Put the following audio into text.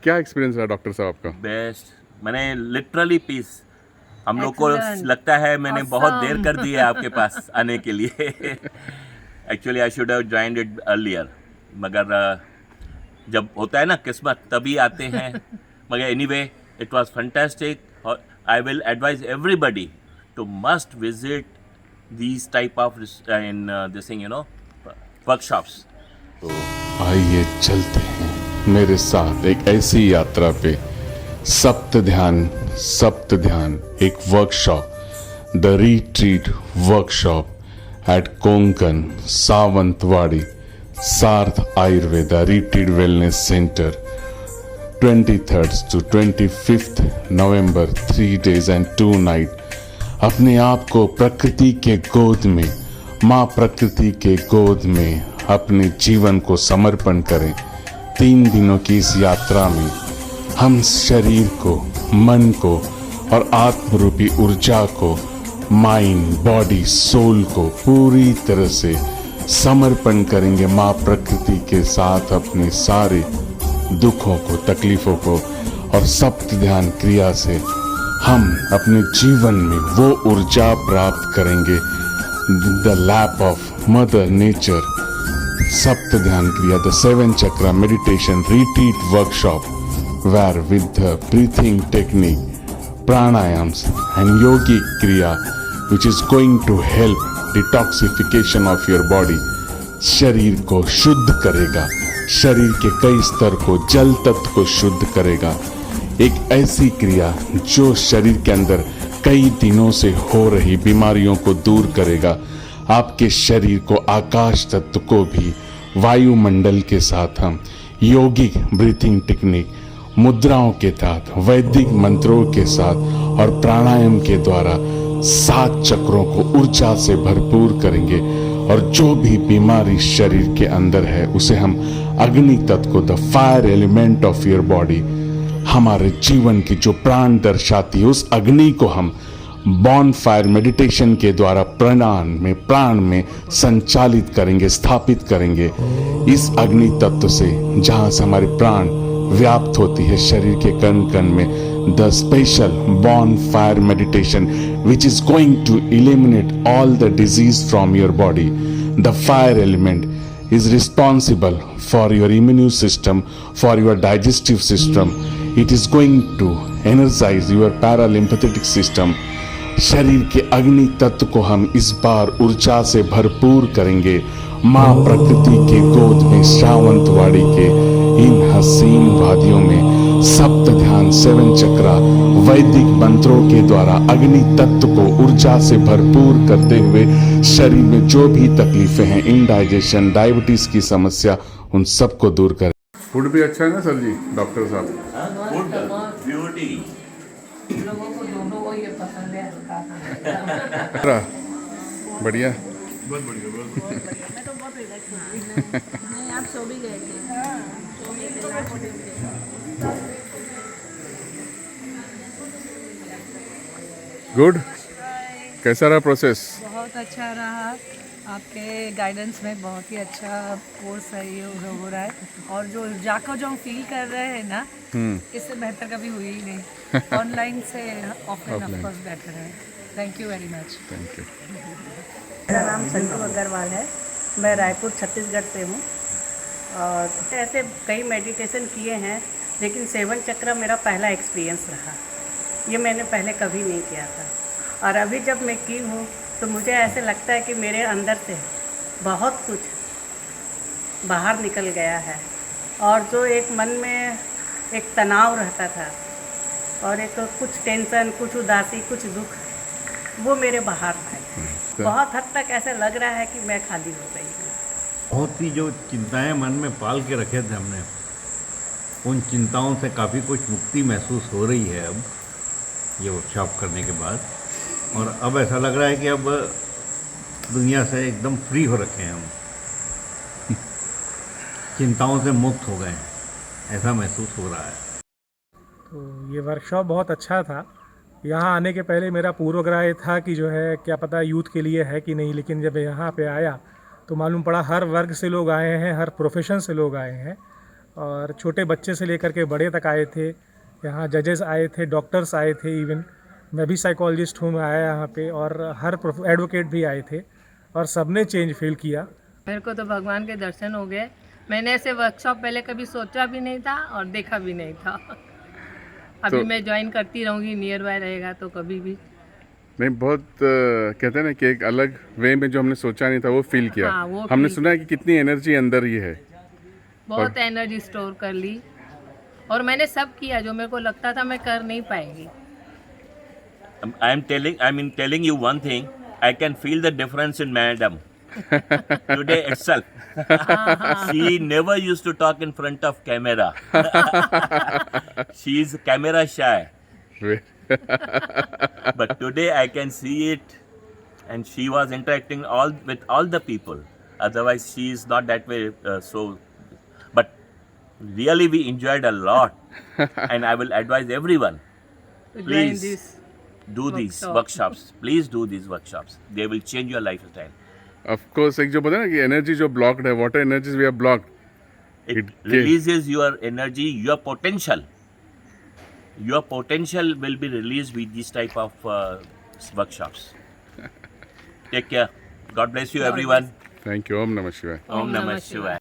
क्या एक्सपीरियंस रहा डॉक्टर साहब आपका? बेस्ट, मैंने लिटरली पीस। हम लोग को Excellent. लगता है मैंने बहुत देर Awesome. कर दी है आपके पास आने के लिए। Actually I should have joined it earlier, मगर जब होता है ना किस्मत तभी आते हैं। मगर एनीवे इट वाज फैंटास्टिक। और I will advise everybody to must visit these type of in this thing, you know, workshops. तो आइए चलते हैं मेरे साथ एक ऐसी यात्रा पे, सप्त ध्यान एक workshop, the retreat workshop at Konkan Sawantwadi Sarth Ayurveda retreat wellness centre 23rd to 25th November, 3 days and 2 nights। अपने आप को प्रकृति के गोद में, माँ प्रकृति के गोद में अपने जीवन को समर्पण करें। 3 दिनों की इस यात्रा में हम शरीर को, मन को और आत्मरूपी ऊर्जा को, माइंड, बॉडी, सोल को पूरी तरह से समर्पण करेंगे माँ प्रकृति के साथ। अपने सारे दुखों को, तकलीफों को और सप्त ध्यान क्रिया से हम अपने जीवन में वो ऊर्जा प्राप्त करेंगे, the lap of mother nature. सप्त ध्यान क्रिया, the 7 chakra meditation retreat workshop where with the breathing technique, pranayams and yogic kriya which is going to help detoxification of your body, शरीर को शुद्ध करेगा, शरीर के कई स्तर को, जल तत्व को शुद्ध करेगा। एक ऐसी क्रिया जो शरीर के अंदर कई दिनों से हो रही बीमारियों को दूर करेगा, आपके शरीर को, आकाश तत्व को भी वायुमंडल के साथ हम योगिक ब्रीथिंग टेक्निक, मुद्राओं के साथ, वैदिक मंत्रों के साथ और प्राणायाम के द्वारा 7 चक्रों को ऊर्जा से भरपूर करेंगे। और जो भी बीमारी शरीर के अंदर है उसे हम अग्नि तत्व को, the fire element of your body, हमारे जीवन की जो प्राण दर्शाती है उस अग्नि को हम बॉन फायर मेडिटेशन के द्वारा प्राण में संचालित करेंगे, स्थापित करेंगे। इस अग्नि तत्व से जहां से हमारे प्राण व्याप्त होती है शरीर के कण कण में, the special bonfire meditation which is going to eliminate all the disease from your body. The fire element is responsible for your immune system, for your digestive system. It is going to energize your parasympathetic system. शरीर के अग्नि तत्व को हम इस बार ऊर्जा से भरपूर करेंगे माँ प्रकृति के गोद में, श्रावंतवाड़ी के इन हसीन वादियों में। सप्त ध्यान 7 चक्रा वैदिक मंत्रों के द्वारा अग्नि तत्व को ऊर्जा से भरपूर करते हुए शरीर में जो भी तकलीफें हैं, इंडाइजेशन, डायबिटीज की समस्या, उन सबको दूर करें। फूड भी अच्छा है ना सर जी, डॉक्टर साहब? ब्यूटी लोगों को दोनों को ये पसंद है हल्का। बढ़िया। बहुत बढ़िया, बहुत बढ़िया। मैं तो बहुत रिलैक्स हो गई। नहीं, आप सो भी गए थे। सो भी थे। गुड। कैसा रहा प्रोसेस? बहुत अच्छा रहा, आपके गाइडेंस में बहुत ही अच्छा कोर्स है ये हो रहा है। और जो ऊर्जा को जो हम फील कर रहे हैं ना, इससे बेहतर कभी हुई ही नहीं। ऑनलाइन से ऑफलाइन ऑफ कोर्स बेटर है। Thank you very much. Thank you. मेरा नाम संजू अग्रवाल है, मैं रायपुर छत्तीसगढ़ से हूँ। और ऐसे कई मेडिटेशन किए हैं, लेकिन 7 चक्र मेरा पहला एक्सपीरियंस रहा। ये मैंने पहले कभी नहीं किया था, और अभी जब मैं की हूँ तो मुझे ऐसे लगता है कि मेरे अंदर से बहुत कुछ बाहर निकल गया है। और जो एक मन में एक तनाव रहता था और एक कुछ टेंशन, कुछ उदासी, कुछ दुख, वो मेरे बाहर आए। बहुत हद तक ऐसे लग रहा है कि मैं खाली हो गई हूँ। बहुत सी जो चिंताएं मन में पाल के रखे थे हमने, उन चिंताओं से काफ़ी कुछ मुक्ति महसूस हो रही है अब ये वर्कशॉप करने के बाद। और अब ऐसा लग रहा है कि अब दुनिया से एकदम फ्री हो रखे हैं हम, चिंताओं से मुक्त हो गए हैं, ऐसा महसूस हो रहा है। तो ये वर्कशॉप बहुत अच्छा था। यहाँ आने के पहले मेरा पूर्वाग्रह ये था कि जो है क्या पता यूथ के लिए है कि नहीं, लेकिन जब यहाँ पे आया तो मालूम पड़ा हर वर्ग से लोग आए हैं, हर प्रोफेशन से लोग आए हैं। और छोटे बच्चे से लेकर के बड़े तक आए थे। यहाँ जजेस आए थे, डॉक्टर्स आए थे, इवन मैं भी साइकोलॉजिस्ट हूँ, मैं आया यहाँ पे, और हर एडवोकेट भी आए थे और सबने चेंज फील किया। मेरे को तो भगवान के दर्शन हो गए। मैंने ऐसे वर्कशॉप पहले कभी सोचा भी नहीं था और देखा भी नहीं था। अभी मैं ज्वाइन करती रहूँगी, नियर बाय रहेगा तो कभी भी। नहीं, बहुत कहते हैं ना कि एक अलग वे में जो हमने सोचा नहीं था वो फील किया। हाँ, वो हमने feel सुना है कि कितनी एनर्जी अंदर ही है। बहुत एनर्जी स्टोर कर ली और मैंने सब किया जो मेरे को लगता था मैं कर नहीं पाएंगी। I'm telling you one thing. I can feel the difference in Madam today itself. She never used to talk in front of camera. She is camera shy. But today I can see it, and she was interacting with all the people. Otherwise, she is not that way. But really, we enjoyed a lot, and I will advise everyone. To join Please. this Do these workshop. workshops. Please do these workshops. They will change your lifestyle. Of course, एक जो बोलते हैं ना कि energy जो blocked है, water energies we are blocked, It releases your energy, your potential. Your potential will be released with this type of workshops. Take care. God bless you, everyone. Thank you. ओम नमः शिवाय। Om Namah Shivaya.